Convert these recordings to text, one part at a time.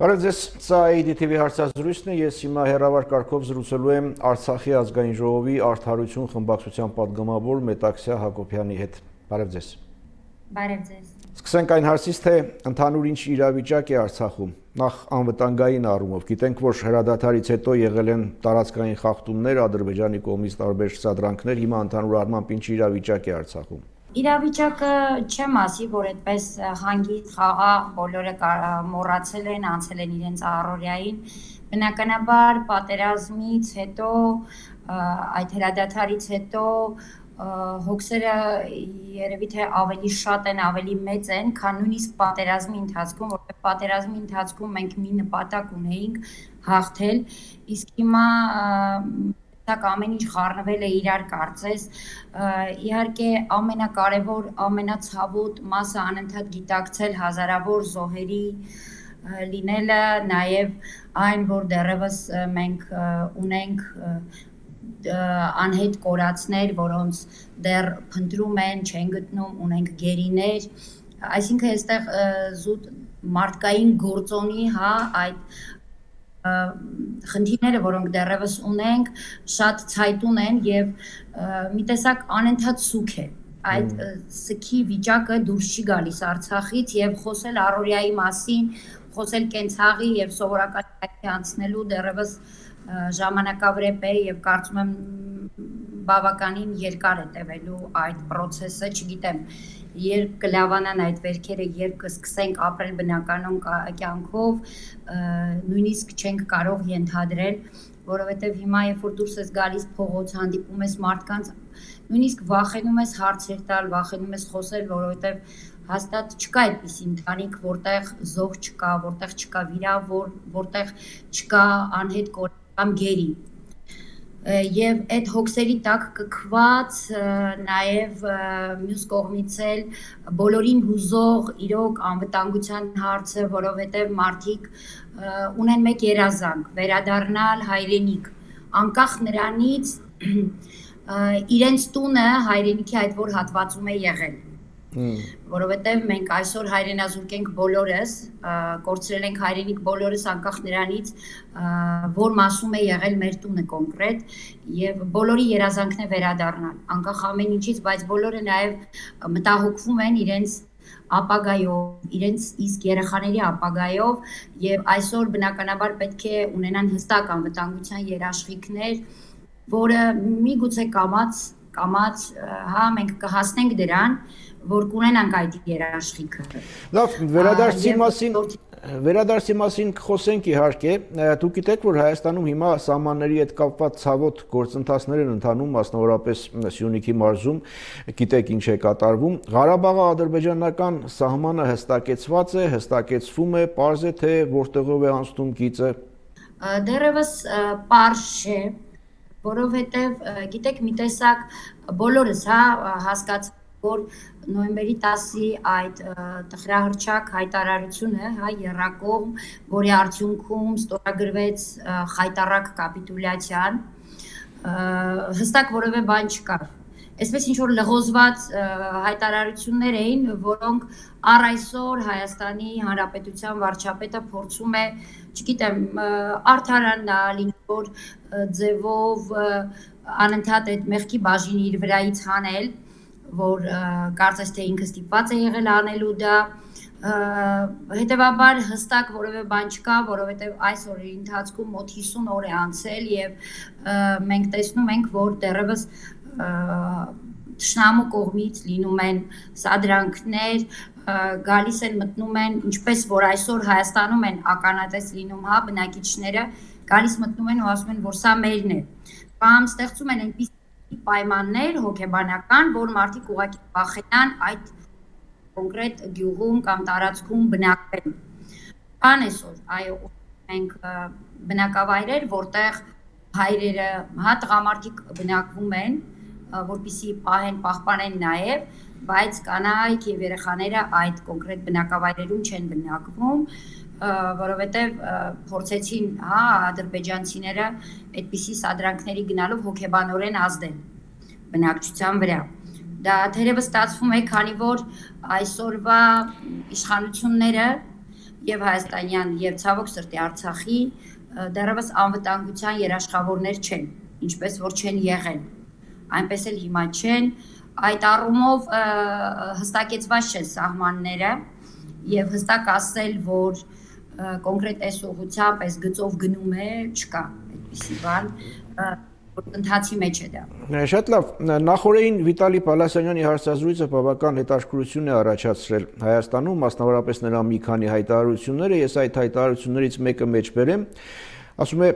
Բարև ձեզ, սա ADTV հարցազրույցն է, ես հիմա հեռավար կարգով զրուցելու եմ Արցախի ազգային ժողովի արդարություն խմբակցության պատգամավոր Մետաքսյա Հակոբյանի հետ։ Բարև ձեզ։ Բարև ձեզ։ Սկսենք այն հարցից, թե ընդհանուր ինչ իրավիճակ է Արցախում։ Նախ անվտանգային առումով, գիտենք, որ հրադադարից հետո եղել են տարածքային խախտումներ, Ադրբեջանի կողմից տարբեր սադրանքներ, հիմա ընդհանուր առմամբ ինչ իրավիճակ է Արցախում։ Իրավիճակը չեմ ասի, որ այդպես հանգիստ խաղաղ բոլորը մոռացել են, անցել են իրենց առօրյային։ Բնականաբար պատերազմից հետո, այդ հրադադարից հետո հոգսերը երևի թե ավելի շատ են, ավելի մեծ են, քան նույնիսկ պատերազմի ընթացքում, որովհետև պատերազմի ընթացքում մենք մի նպատակ ունեինք հաղթել, իսկ հիմա ամեն ինչ խառնվել է իրար կարծես, իհարկե ամենակարևոր, ամենացավոտ մասը անընդհատ գիտակցել հազարավոր զոհերի լինելը, նաև այն, որ դեռևս մենք ունենք անհետ կորածներ, որոնց դեռ փնտրում են, չեն գտնում, ունենք գերիներ, այսինքն այստեղ զուտ մարդկային գործոնի, այդ խնդիրները, որոնք դեռևս ունենք, շատ ցայտուն են եւ մի տեսակ անընդհատ սուք է։ Այդ սքի վիճակը դուրս չի գալիս Արցախից եւ խոսել առօրյայի մասին, խոսել կենցաղի եւ սովորական հայացքի անցնելու դեռևս ժամանակավրեպ է եւ կարծում եմ բավականին երկար է տևելու այդ process-ը, չգիտեմ, երբ կլավանան այդ վերքերը, երբ կսկսենք ապրել բնականոն կյանքով, նույնիսկ չենք կարող ենթադրել, որովհետև հիմա երբ որ դուրս ես գալիս փողոց, հանդիպում ես մարդկանց, նույնիսկ վախենում ես հարցեր տալ, վախենում ես խոսել, որովհետև հաստատ չկա այդպիսի ընտանիք, որտեղ զոհ չկա, որտեղ չկա վիրավոր, որտեղ չկա անհետ կորած կամ գերի։ Եվ այդ հոգսերի տակ կքված նաև մյուս կողմից էլ բոլորին հուզող իրոք անվտանգության հարցը, որովհետև մարդիկ ունեն մեկ երազանք՝ վերադառնալ հայրենիք, անկախ նրանից իրենց տունը հայրենիքի այդ որ հատվածում է եղել։ Որովհետև մենք այսօր հայրենազուրկ ենք բոլորս, կորցրել ենք հայրենիք բոլորս անկախ նրանից, որ մասում է եղել մեր տունը կոնկրետ եւ բոլորի երազանքն է վերադառնալ, անկախ ամեն ինչից, բայց բոլորը նաեւ մտահոգվում են իրենց ապագայով, իրենց իսկ երեխաների ապագայով եւ այսօր բնականաբար պետք է ունենան հստակ անվտանգության երաշխիքներ, որը միգուցե կամաց, մենք կհասնենք դրան, որ կունենանք այդ երաշխիքը։ Լավ, վերադարձի մասին խոսենք իհարկե, դուք գիտեք, որ Հայաստանում հիմա սահմանների հետ կապված ցավոտ գործընթացներ են ընթանում, մասնավորապես Սյունիքի մարզում, գիտեք ինչ է կատարվում։ Ղարաբաղի ադրբեջանական սահմանը հստակեցված է, հստակեցվում է, պարզ է թե որտեղով է անցնում գիծը։ Դեռևս պարզ չէ, որովհետև գիտեք մի տեսակ բոլորս հասկացանք, որ նոյեմբերի 10-ի այդ տխրահռչակ հայտարարությունը եռակողմ, որի արդյունքում ստորագրվեց խայտառակ կապիտուլյացիան, հստակ որևէ բան չկար։ Այսպես ինչ-որ լղոզված հայտարարություններ էին, որոնք առ այսօր Հայաստանի Հանրապետության վարչապետը փորձում է, չգիտեմ, արդարանալ, ինչ-որ ձևով անընդհատ այդ մեղքի բաժինը իր վրայից հանել, որ կարծես թե ինքը ստիպված է եղել անելու դա, հետևաբար հստակ որևէ բան չկա, որովհետև այս օրերի ընթացքում մոտ 50 օր է անցել եւ մենք տեսնում ենք, որ դեռևս թշնամու կողմից լինում են սադրանքներ, գալիս են մտնում են, ինչպես որ այսօր Հայաստանում են ականատես լինում, բնակիչները գալիս մտնում են ու ասում են, որ սա մերն է, կամ ստեղծում են այնպես պայմաններ հոգեբանական, որ մարդիկ ուղղակի վախենան այդ կոնկրետ գյուղում կամ տարածքում բնակվեն։ Կան այսօր, այո, մենք բնակավայրեր, որտեղ հայրերը, տղամարդիկ բնակվում են, որպեսզի պահպանեն նաև, բայց կանայք եւ երեխաները այդ կոնկրետ բնակավայրերում չեն բնակվում, որովհետև փորձեցին ադրբեջանցիները այդպիսի սադրանքների գնալով հոգեբանորեն ազդել բնակչության վրա։ Դա թերևս ստացվում է, քանի որ այսօրվա իշխանությունները եւ հայաստանյան եւ ցավոք սրտի Արցախի դեռևս անվտանգության երաշխավորներ չեն, ինչպես որ չեն եղել, այնպես էլ հիմա չեն, այդ առումով հստակեցված չեն սահմանները եւ հստակ ասել, որ կոնկրետ այս ուղղությամբ, այս գծով գնում է, չկա այդպիսի բան, ընթացի մեջ է դա։ Շատ լավ, նախորդին Վիտալի Պալասանյանի հարցազրույցը բավական հետաքրքրություն է առաջացրել Հայաստանում, մասնավորապես նրա մի քանի հայտարարությունները, ես այդ հայտարարություններից մեկը մեջ բերեմ, ասում է,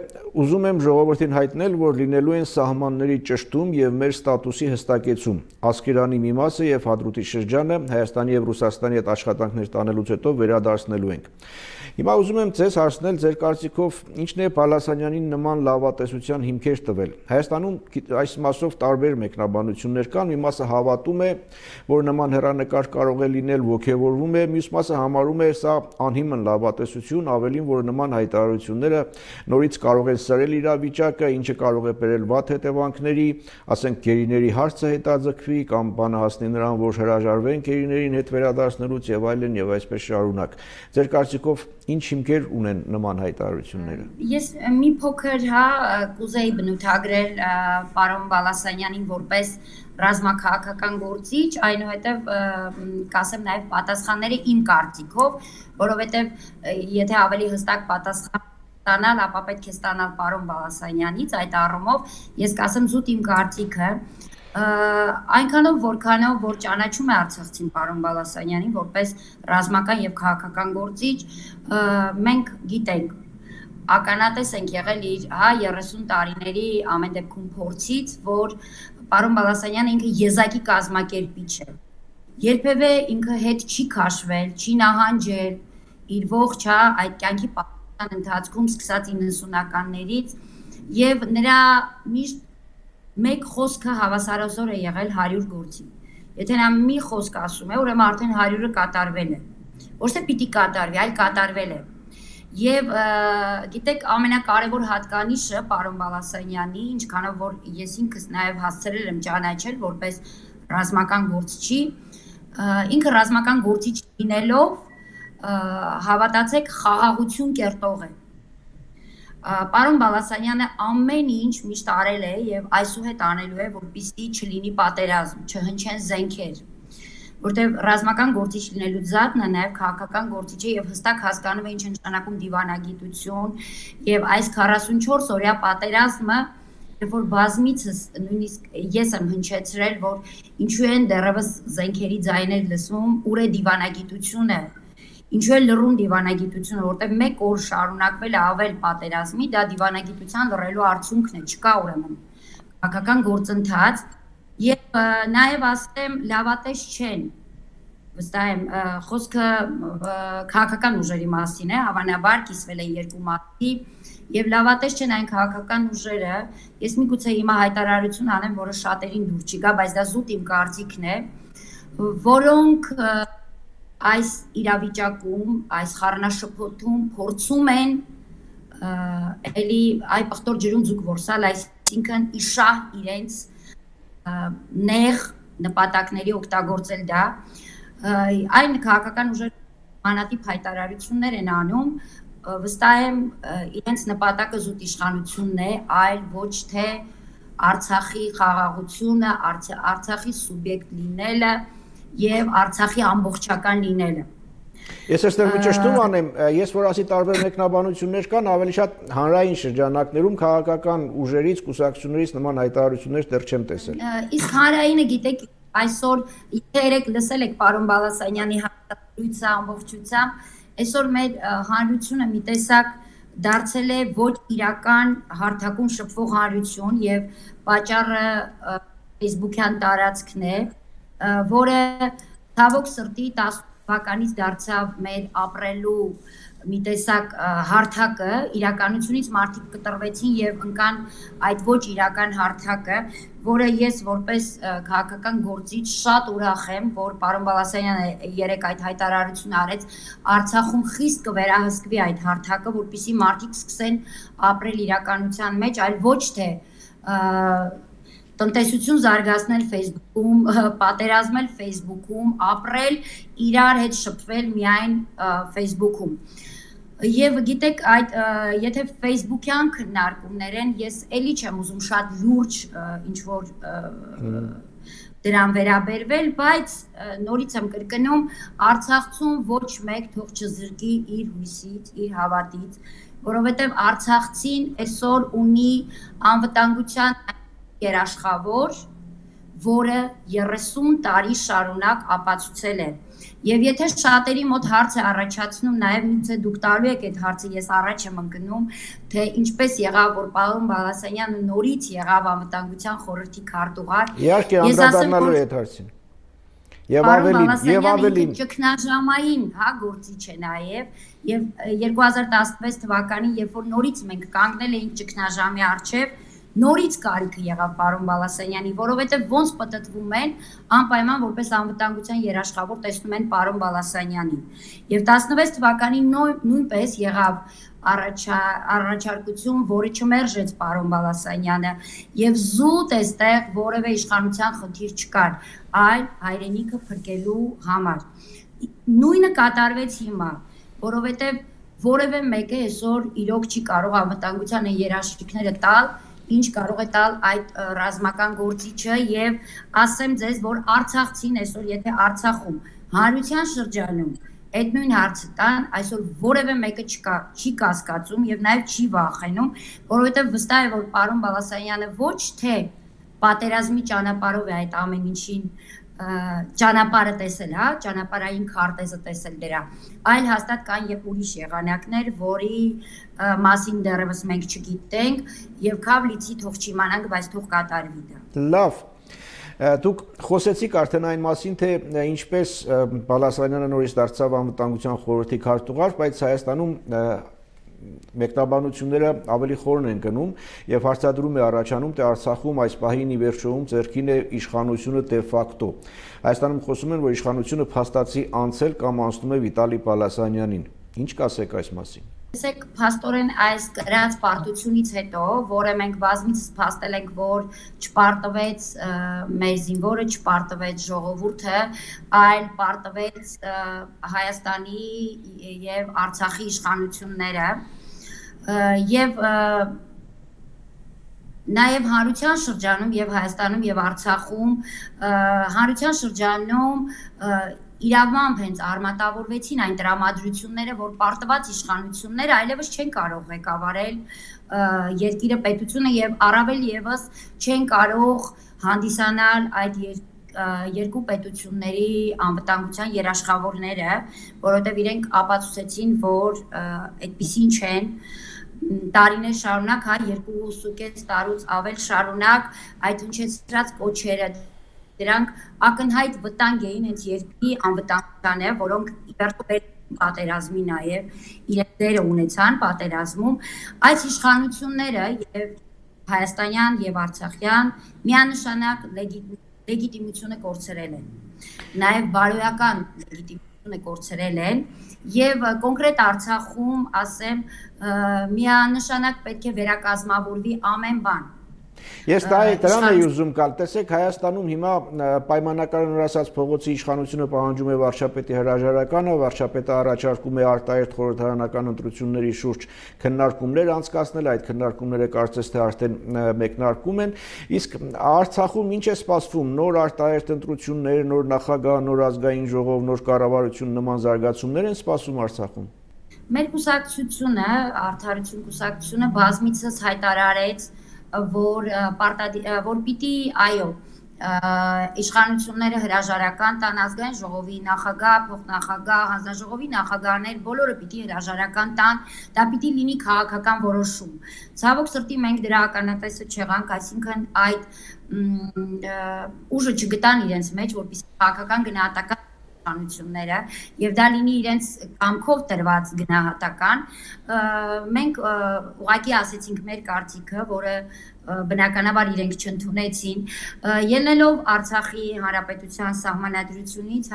ուզում եմ ժողովրդին հայտնել, որ լինելու են սահմանների ճշտում եւ մեր ստատուսի հստակեցում, Ասկերանի մի մասը եւ Հադրութի շրջանը Հայաստանի եւ Ռուսաստանի հետ աշխատանքներ տանելուց հետո վերադարձնելու ենք։ Հիմա ուզում եմ ձեզ հարցնել ձեր կարծիքով ինչն է Պալասանյանին նման լավատեսության հիմքեր տվել։ Հայաստանում այս մասով տարբեր մեկնաբանություններ կան, մի մասը հավատում է, որ նման հեռանկար կարող է լինել, ոգևորվում է, մյուս մասը համարում է սա անհիմն լավատեսություն, ավելին որ նման հայտարարությունները նորից կարող են սրել իրավիճակը, ինչը կարող է բերել վատ հետևանքների, ասենք գերիների հարցը հետաձգվի կամ բանը հասնի նրան, որ հրաժարվեն գերիներին հետ վերադարձնելուց եւ այլն եւ այսպես շարունակ։ Ձեր կարծիքով ինչ հիմքեր ունեն նման հայտարարությունները։ Ես մի փոքր կուզեի բնութագրել պարոն Պալասանյանին որպես ռազմաքաղաքական գործիչ, այնուհետև կասեմ նաև պատասխանները իմ կարծիքով, որովհետև եթե ավելի հստակ պատասխան ստանալ, ապա պետք է ստանալ պարոն Պալասանյանից, այդ առումով ես կասեմ զուտ իմ կարծիքը, այնքանով որքանով որ ճանաչում է արցախցին պարոն Պալասանյանին որպես ռազմական եւ քաղաքական գործիչ, մենք գիտենք, ականատես ենք եղել իր 30 տարիների ամեն դեպքում փորձից, որ պարոն Պալասանյանը ինքը եզակի կազմակերպիչ է։ Երբևէ ինքը հետ չի քաշվել, չի նահանջել իր ողջ այդ կյանքի ընթացքում սկսած 90-ականներից եւ նրա միշտ մեկ խոսքը հավասարազոր է եղել 100 գործի։ Եթե նա մի խոսք ասում է, ուրեմն արդեն 100-ը կատարվել է։ Ոչ թե պիտի կատարվի, այլ կատարվել է։ Եվ գիտեք, ամենակարևոր հատկանիշը պարոն Պալասանյանի, ինչքանով որ ես ինքս նաև հասցրել եմ ճանաչել որպես ռազմական գործիչ, ինքը ռազմական գործիչ լինելով հավատացեք խաղաղություն կերտող է։ Պարոն Պալասանյանը ամեն ինչ միշտ արել է եւ այսուհետ անելու է, որպեսզի չլինի պատերազմ, չհնչեն զենքեր, որտեղ ռազմական գործիչ լինելու զատն է նաեւ քաղաքական գործիչ է եւ հստակ հասկանում է ինչ է նշանակում դիվանագիտություն եւ այս 44 օրյա պատերազմը, երբ որ բազմիցս նույնիսկ ես եմ հնչեցրել, որ ինչու են դեռևս զենքերի ձայներ լսվում, ուր է դիվանագիտությունը, ինչու է լռում դիվանագիտությունը, որտեղ մեկ օր շարունակվել է ավել պատերազմի, դա դիվանագիտության լռելու արդյունքն է, չկա ուրեմն քաղաքական գործընթաց եւ նաեւ ասեմ լավատես չեն, վստահ եմ, խոսքը քաղաքական ուժերի մասին է, հավանաբար կիսվել են երկու մասի եւ լավատես չեն այն քաղաքական ուժերը, ես միգուցե հիմա հայտարարություն անեմ, որը շատերին դուր չի գա, բայց դա զուտ իմ կարծիքն է, որոնք այս իրավիճակում, այս խառնաշփոթում փորձում են էլի այ պղտոր ջրում ձուկ որսալ, այսինքն իշահ իրենց նեղ նպատակների օգտագործել դա, այն քաղաքական ուժերը մանատիպ հայտարարություններ են անում, վստահ եմ իրենց նպատակը զուտ իշխանությունն է, այլ ոչ թե Արցախի խաղաղությունը, Արցախի սուբյեկտ լինելը եւ Արցախի ամբողջական լինելը։ Ես այստեղ մի ճշտում անեմ, ես որ ասի տարբեր մեկնաբանություններ կան, ավելի շատ հանրային շրջանակներում քաղաքական ուժերից, կուսակցություններից նման հայտարարություններ դեռ չեմ տեսել։ Իսկ հանրայինը գիտեք, այսօր երեք լսել եք պարոն Պալասանյանի հայտարարությունը ամբողջությամբ, այսօր մեր հանրությունը մի տեսակ դարձել է ոչ իրական հարթակում շփվող հանրություն եւ պատճառը Facebook-յան տարածքն է, որը ցավոք սրտի 10 թվականից դարձավ մեր ապրելու մի տեսակ հարթակը, իրականությունից մարդիկ կտրվեցին եւ ընկան այդ ոչ իրական հարթակը, որը ես որպես քաղաքական գործիչ շատ ուրախ եմ, որ պարոն Պալասանյանը երեք այդ հայտարարությունը արեց, Արցախում խիստ կվերահսկվի այդ հարթակը, որպեսզի մարդիկ սկսեն ապրել իրականության մեջ, այլ ոչ թե տնտեսություն զարգացնել Facebook-ում, պատերազմել Facebook-ում, ապրել իրար հետ շփվել միայն Facebook-ում։ Եվ գիտեք, եթե Facebook-յան քննարկումներ են, ես էլի չեմ ուզում շատ լուրջ ինչ որ դրան վերաբերվել, բայց նորից եմ կրկնում, Արցախցուն ոչ մեկ թող չզրկի իր հույսից, իր հավատից, որովհետև Արցախցին այսօր ունի անվտանգության երաշխավոր, որը 30 տարի շարունակ ապացուցել է։ Եվ եթե շատերի մոտ հարց է առաջացնում, նաև միգուցե դուք տալու եք այդ հարցը, ես առաջ եմ ընկնում, թե ինչպես եղավ, որ պարոն Բալասանյանը նորից եղավ անվտանգության խորհրդի քարտուղար։ Իհարկե, անդրադառնալու է այդ հարցին։ Եվ ավելին ճգնաժամային, գործիչ է նաև, եւ 2016 թվականին, երբ որ նորից մենք կանգնել էինք ճգնաժամի առջև, նորից կարիքը եղավ պարոն Բալասանյանի, որովհետև ոնց պատտվում են, անպայման որպես անվտանգության երաշխավոր տեսնում են պարոն Բալասանյանին։ Եվ 16 թվականին նույնպես եղավ առաջարկություն, որը չմերժեց պարոն Բալասանյանը, եւ զուտ այստեղ որևէ իշխանության խնդիր չկար, այլ հայրենիքը փրկելու համար։ Նույնը կատարվեց հիմա, որովհետև որևէ մեկը այսօր իրոք չի կարող անվտանգության երաշխիքները տալ, ինչ կարող է տալ այդ ռազմական գործիչը եւ ասեմ ձեզ, որ Արցախցին այսօր եթե Արցախում հանրության շրջանում այդ նույն հարցը տան, այսօր որևէ մեկը չի կասկածում եւ նաեւ չի վախենում, որովհետեւ վստահ է, որ պարոն Բալասանյանը ոչ թե պատերազմի ճանապարհով է այդ ամեն ինչին ճանապարհը տեսել, ճանապարհային քարտեզը տեսել դրա, այլ հաստատ կան եւ ուրիշ եղանակներ, որի մասին դեռևս մենք չգիտենք եւ քավ լիցի թող չիմանանք, բայց թող կատարվի դա։ Լավ, դուք խոսեցիք արդեն այն մասին, թե ինչպես Բալասանյանը նորից դարձավ անվտանգության խորհրդի քարտուղար, բայց Հայաստանում մեկնաբանությունները ավելի խորն են գնում եւ հարցադրում է առաջանում, թե Արցախում այս պահին ի վերջոյում ձեռքին է իշխանությունը դե ֆակտո։ Հայաստանում խոսում են, որ իշխանությունը փաստացի անցել կամ անցնում է Վիտալի Բալասանյանին։ Ինչ կասեք այս մասին։ Տեսեք, փաստորեն այս գրած պարտությունից հետո, որը մենք բազմիցս փաստել ենք, որ չպարտվեց մեր զինվորը, չպարտվեց ժողովուրդը, այլ պարտվեց Հայաստանի եւ Արցախի իշխանությունները եւ նաեւ հանրության շրջանում եւ Հայաստանում եւ Արցախում հանրության շրջանում իրավամբ հենց արմատավորվեցին այն տրամադրությունները, որ պարտված իշխանությունները այլևս չեն կարող ղեկավարել երկիրը, պետությունը եւ առավել եւս չեն կարող հանդիսանալ այդ երկու պետությունների անվտանգության երաշխավորները, որովհետեւ իրենք ապացուցեցին, որ այդպեսին չեն տարիներ շարունակ, 2.5 տարուց ավել շարունակ այդ հնչեցրած կոչերը դրանք ակնհայտ վտանգ էին հենց երկրի անվտանգությանը, որոնք պատերազմի նաև իրենց դերը ունեցան պատերազմում, այս իշխանությունները եւ հայաստանյան եւ արցախյան միանշանակ լեգիտիմությունը կորցրել են, նաև բարոյական լեգիտիմությունը կորցրել են եւ կոնկրետ Արցախում, ասեմ, միանշանակ պետք է վերակազմավորվի ամեն բան։ Ես դրան էի ուզում գալ, տեսեք, Հայաստանում հիմա պայմանականորեն ասած փողոցի իշխանությունը պահանջում է վարչապետի հրաժարականը, վարչապետը առաջարկում է արտահերթ խորհրդարանական ընտրությունների շուրջ քննարկումներ անցկացնել, այդ քննարկումները կարծես թե արդեն մեկնարկում են, իսկ Արցախում ինչ է սպասվում, նոր արտահերթ ընտրություններ, նոր նախագահ, նոր ազգային ժողով, նոր կառավարություն նման զարգացումներ են սպասվում Արցախում։ Մեր կուսակցությունը, Արդարություն կուսակցությունը բազմիցս հայտարարեց, որ պիտի այո իշխանությունները հրաժարական տան ազգային ժողովի նախագահ, փոխնախագահ, հանձնաժողովի նախագահներ բոլորը պիտի հրաժարական տան, դա պիտի լինի քաղաքական որոշում։ Ցավոք սրտի մենք դրա ականատեսը չեղանք, այսինքն այդ ուժը չգտան իրենց մեջ, որպեսզի քաղաքական գնահատական իշխանությունները եւ դա լինի իրենց կամքով տրված գնահատական, մենք ուղղակի ասեցինք մեր կարծիքը, որը բնականաբար իրենք չընդունեցին, ելնելով Արցախի հանրապետության սահմանադրությունից,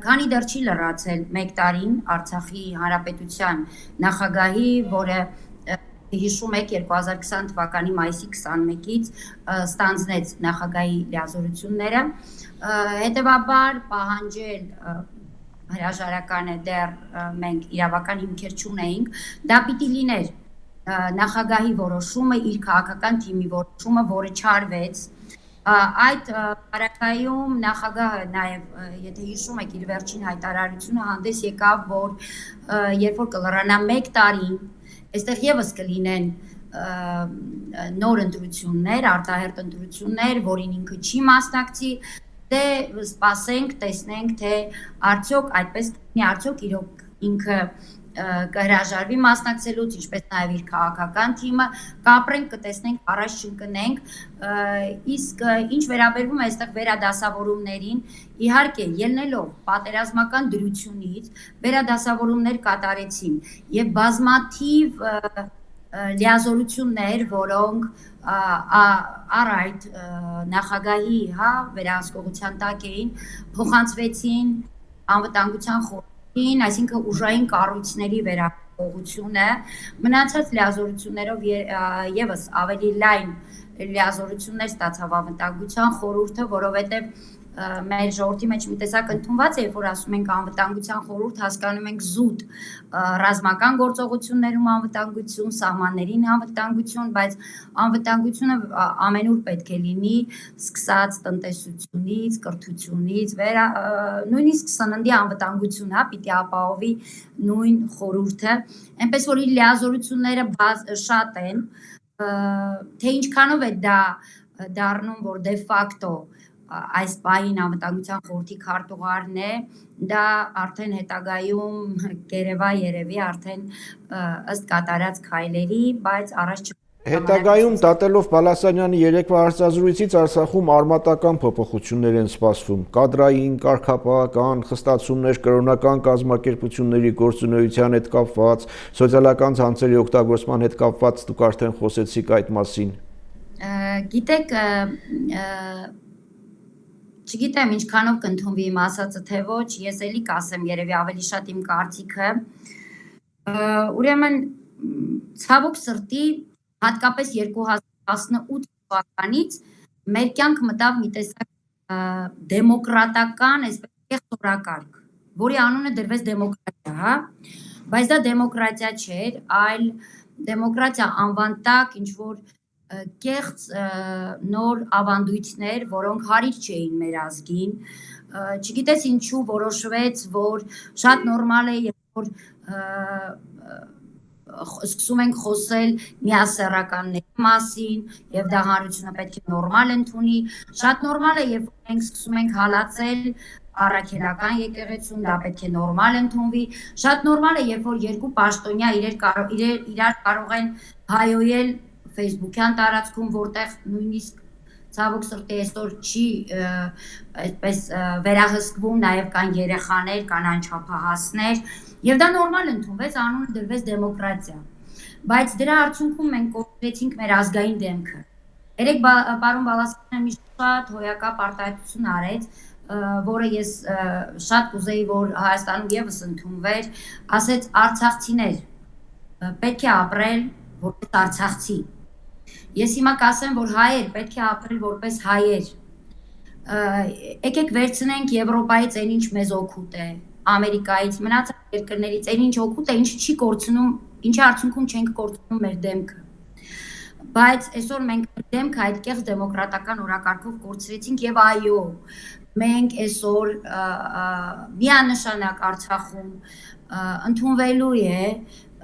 քանի դեռ չի լրացել 1 տարին Արցախի հանրապետության նախագահի, որը հիշում եք 2020 թվականի մայիսի 21-ից ստանձնեց նախագահի լիազորությունները, հետևաբար պահանջել հրաժարականը դեռ մենք իրավական հիմքեր չունեինք, դա պիտի լիներ նախագահի որոշումը, իր քաղաքական թիմի որոշումը, որը չարվեց, այդ բարակայում նախագահը նաև, եթե հիշում եք, իր վերջին հայտարարությունը հանդես եկավ, որ երբ որ կլրանա 1 տարին, այստեղ եւս կլինեն նոր ընտրություններ, արտահերթ ընտրություններ, որին ինքը չի մասնակցի, դե սպասենք, տեսնենք, թե արդյոք այդպես կլինի, արդյոք իրոք ինքը կհրաժարվի մասնակցելուց, ինչպես նաև իր քաղաքական թիմը, կապրենք, կտեսնենք, առաջ չընկնենք, իսկ ինչ վերաբերվում է այստեղ վերադասավորումներին, իհարկե ելնելով պատերազմական դրությունից, վերադասավորումներ կատարեցին եւ բազմաթիվ լիազորություններ, որոնք առ այդ նախագահի վերահսկողության տակ էին, փոխանցվեցին անվտանգության խորհրդին, այսինքն ուժային կառույցների վերահսկողությունը, մնացած լիազորություններով եւս ավելի լայն լիազորություններ ստացավ անվտանգության խորհուրդը, որովհետեւ մեր ժողովրդի մեջ մի տեսակ ընդունված է, երբ որ ասում ենք անվտանգության խորհուրդ, հասկանում ենք զուտ ռազմական գործողություններում անվտանգություն, սահմաններին անվտանգություն, բայց անվտանգությունը ամենուր պետք է լինի, սկսած տնտեսությունից, կրթությունից, նույնիսկ սննդի անվտանգություն, պիտի ապահովի նույն խորհուրդը, այնպես որ իր լիազորությունները շատ են, թե ինչքանով է դա դառնում, որ դե ֆակտո այս պահին անվտանգության խորհրդի քարտուղարն է, դա արդեն հետագայում կերևա երևի արդեն ըստ կատարած քայլերի, բայց առաջ Հետագայում դատելով Բալասանյանի երեկվա հարցազրույցից Արցախում արմատական փոփոխություններ են սպասվում, կադրային, կարգապահական խստացումներ կրոնական կազմակերպությունների գործունեության հետ կապված, սոցիալական ցանցերի օգտագործման հետ կապված, դուք արդեն խոսեցիք այդ մասին։ Գիտեք, չգիտեմ ինչքանով կընդունվի իմ ասածը թե ոչ, ես էլի կասեմ երևի ավելի շատ իմ կարծիքը, ուրեմն ցավոք սրտի հատկապես 2018 թվականից մեր կյանք մտավ մի տեսակ դեմոկրատական, այսպես կեղծորակարգ, որի անունը դրվեց դեմոկրատիա, բայց դա դեմոկրատիա չէր, այլ դեմոկրատիա անվան տակ ինչ որ կեղծ նոր ավանդույթներ, որոնք հարիր չէին մեր ազգին, չգիտես ինչու որոշվեց, որ շատ նորմալ է, երբ որ սկսում ենք խոսել միասեռականների մասին եւ դա հանրությունը պետք է նորմալ ընդունի, շատ նորմալ է, երբ որ մենք սկսում ենք հալածել առաքելական եկեղեցուն, դա պետք է նորմալ ընդունվի, շատ նորմալ է, երբ որ երկու պաշտոնյա իրար կարող են հայոյել Facebook-յան տարածքում, որտեղ նույնիսկ ցավոք սրտի այսօր չի այդպես վերահսկվում, նաև կան երեխաներ, կան անչափահասներ, եւ դա նորմալ ընդունվեց, անունը դրվեց դեմոկրատիա։ Բայց դրա արդյունքում մենք կորցրեցինք մեր ազգային դեմքը։ Երեք պարոն Բալասանյանը մի շատ հոյակապ արտահայտություն արեց, որը ես շատ կուզեի, որ Հայաստանում եւս ընդունվեր, ասեց արցախցիներ պետք է ապրել որպես արցախցի։ Ես հիմա կասեմ, որ հայեր պետք է ապրել որպես հայեր։ Եկեք վերցնենք Եվրոպայից այն ինչ մեզ օգուտ է, Ամերիկայից, մնացած երկրներից այն ինչ օգուտ է, ինչի չի կորցնում, ինչի արդյունքում չենք կորցնում մեր դեմքը։ Բայց այսօր մենք դեմքը այդ կեղծ դեմոկրատական օրակարգով կորցրեցինք եւ այո, մենք այսօր միանշանակ Արցախում ընդունվելու է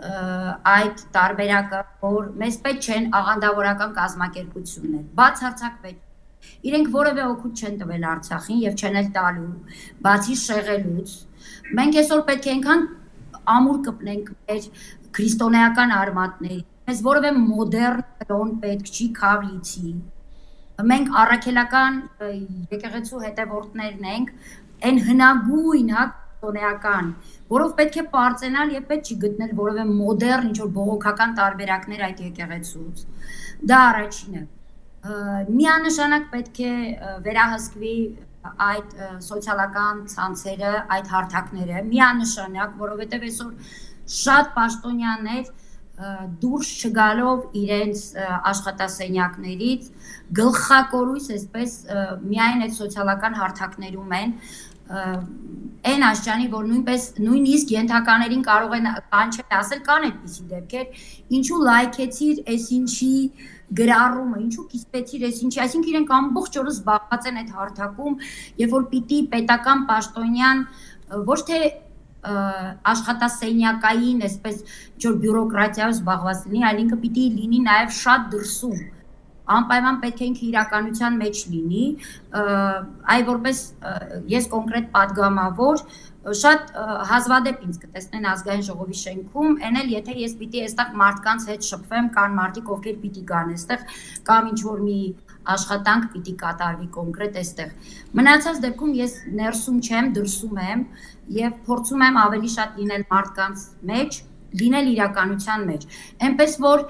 այդ տարբերակը, որ մեզ պետք չեն աղանդավորական կազմակերպություններ, բացարձակ պետք։ Իրենք որևէ օգուտ չեն տվել Արցախին եւ չեն էլ տալու, բացի շեղելուց։ Մենք այսօր պետք է այնքան ամուր կպնենք մեր քրիստոնեական արմատների, մեզ որևէ մոդեռն կրոն պետք չի քավլիցի։ Մենք առաքելական եկեղեցու հետևորդներն ենք, այն հնագույն քրիստոնեական, որով պետք է պարծենալ եւ պետք չի գտնել որևէ մոդեռն ինչ որ բողոքական տարբերակներ այդ եկեղեցուց։ Դա առաջինը։ Միանշանակ պետք է վերահսկվի այդ սոցիալական ցանցերը, այդ հարթակները, միանշանակ, որովհետեւ այսօր շատ պաշտոնյաներ դուրս չգալով իրենց աշխատասենյակներից գլխակորույս այսպես միայն այդ սոցիալական հարթակներում են այն աշճանի, որ նույնիսկ ենթականերին կարող են կանչել, ասել կան այդպիսի դեպքեր, ինչու լայքեցիր, այսինչի գրառումը, ինչու կիսվեցիր, այսինչի, այսինքն իրենք ամբողջ օրը զբաղված են այդ հարթակում, երբ որ պիտի պետական պաշտոնյան ոչ թե աշխատասենյակային, այսպես ինչ-որ բյուրոկրատիայով զբաղված լինի, այլ ինքը պիտի լինի նաև շատ դրսում, անպայման պետք է ինքը իրականության մեջ լինի, այ որպես ես կոնկրետ պատգամավոր շատ հազվադեպ ինձ կտեսնեն ազգային ժողովի շենքում, այն էլ եթե ես պիտի այստեղ մարդկանց հետ շփվեմ, կան մարդիկ, ովքեր պիտի գան այստեղ, կամ ինչ-որ մի աշխատանք պիտի կատարվի կոնկրետ այստեղ։ Մնացած դեպքում ես ներսում չեմ, դրսում եմ եւ փորձում եմ ավելի շատ լինել մարդկանց մեջ, լինել իրականության մեջ։ Այնպես որ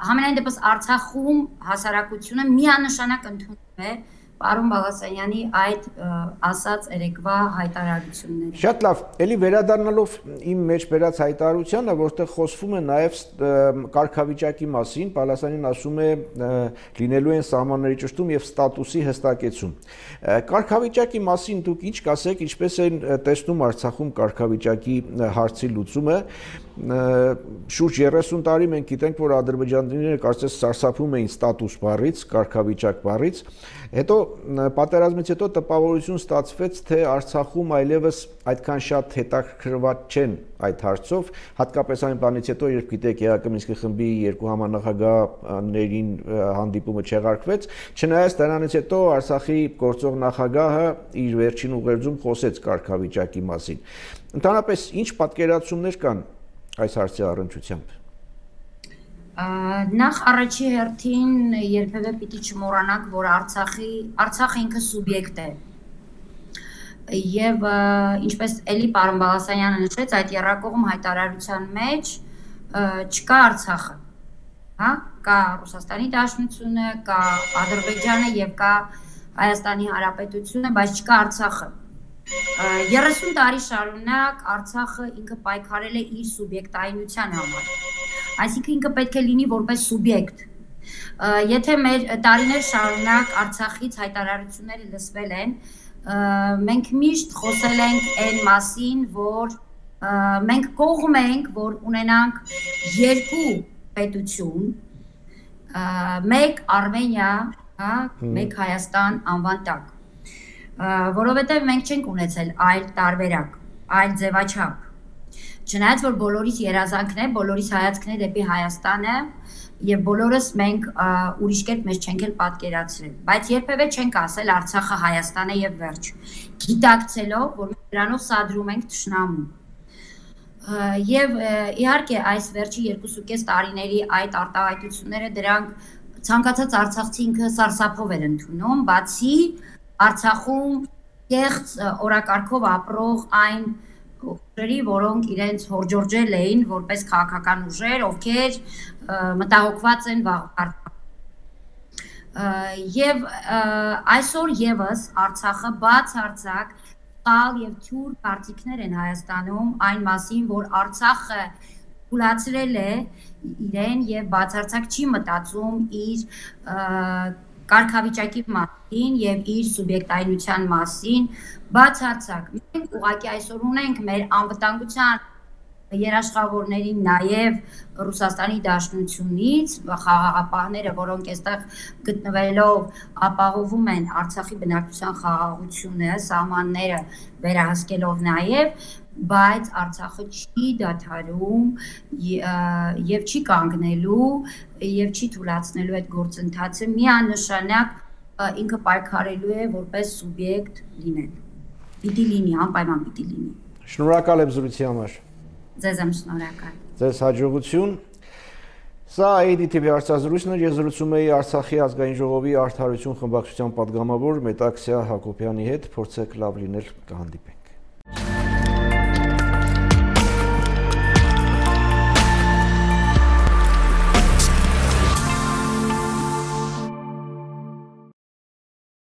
համենայն դեպս Արցախում հասարակությունը միանշանակ ընդունում է Պարոն Բաղասանյանի այդ ասած երեկվա հայտարարությունները։ Շատ լավ, ելի վերադառնալով իմ մեջ բերած հայտարարությանը, որտեղ խոսվում է նաև կարգավիճակի մասին, Բալասանին ասում է լինելու են սահմանների ճշտում եւ ստատուսի հստակեցում։ Կարգավիճակի մասին դուք ինչ կասեք, ինչպես են տեսնում Արցախում կարգավիճակի հարցի լուծումը։ Շուրջ 30 տարի մենք գիտենք, որ ադրբեջանցիները կարծես սարսափում էին ստատուս բառից, կարգավիճակ բառից, հետո պատերազմից հետո տպավորություն ստացվեց, թե Արցախում այլևս այդքան շատ հետաքրքրված չեն այդ հարցով, հատկապես այն բանից հետո, երբ գիտեք ԵԱԿ Մինսկի խմբի երկու համանախագահներին հանդիպումը չեղարկվեց, չնայած դրանից հետո Արցախի գործող նախագահը իր վերջին ուղերձում խոսեց կարգավիճակի մասին։ Ընդհանրապես ինչ պատկերացումներ կան այս հարցի առնչությամբ։ Նախ առաջի հերթին երբևէ պիտի չմոռանանք, որ Արցախը ինքը սուբյեկտ է։ Եվ ինչպես էլի պարոն Բաղասանյանը նշեց, այդ եռակողմ հայտարարության մեջ չկա Արցախը, հա, կա Ռուսաստանի Դաշնությունը, կա Ադրբեջանը եւ կա Հայաստանի Հանրապետությունը, բայց չկա Արցախը։ 30 տարի շարունակ Արցախը ինքը պայքարել է իր սուբյեկտայնության համար։ Այսինքն ինքը պետք է լինի որպես սուբյեկտ։ Եթե մեր տարիներ շարունակ Արցախից հայտարարությունները լսվել են, մենք միշտ խոսել ենք այն մասին, որ մենք կողմ ենք, որ ունենանք երկու պետություն, մեկ Արմենիա, հա, մեկ Հայաստան անվան տակ, որովհետև մենք չենք ունեցել այլ տարբերակ, այլ ձևաչափ։ Չնայած որ բոլորիս երազանքն է, բոլորիս հայացքն է դեպի Հայաստանը եւ բոլորս մենք ուրիշ կերպ մեզ չենք էլ պատկերացրել, բայց երբևէ չենք ասել Արցախը Հայաստան է եւ վերջ, գիտակցելով, որ մենք դրանով սադրում ենք թշնամուն։ Եվ իհարկե այս վերջի 2.5 տարիների այդ արտահայտությունները դրանք ցանկացած արցախցի ինքը սարսափով էր ընդունում, բացի Արցախում կեղծ օրակարգով ապրող այն ուժերի, որոնք իրենց հորջորջել էին որպես քաղաքական ուժեր, ովքեր մտահոգված են եւ այսօր եւս Արցախը բացարձակ տալ եւ թյուր կարծիքներ են Հայաստանում այն մասին, որ Արցախը թուլացրել է իրեն եւ բացարձակ չի մտածում իր կարգավիճակի մասին եւ իր սուբյեկտայնության մասին, բացարձակ։ Մենք ուղղակի այսօր ունենք մեր անվտանգության երաշխավորներին նաեւ Ռուսաստանի Դաշնությունից խաղաղապահները, որոնք այստեղ գտնվելով ապահովում են Արցախի բնակչության խաղաղությունը, սահմանները վերահսկելով նաեւ, բայց Արցախը չի դադարում եւ չի կանգնելու եւ չի թույլատնելու այդ գործընթացը միանշանակ ինքը պայքարելու է որպես սուբյեկտ լինել։ Պիտի լինի, անպայման պիտի լինի։ Շնորհակալ եմ զրույցի համար։ Ձեզ եմ շնորհակալ։ Ձեզ հաջողություն։ Սա ADTV հարցազրույցն էր, ես զրուցում էի Արցախի ազգային ժողովի արդարություն խմբակցության պատգամավոր Մետաքսիա Հակոբյանի հետ, փորձեք լավ լինել, կհանդիպենք։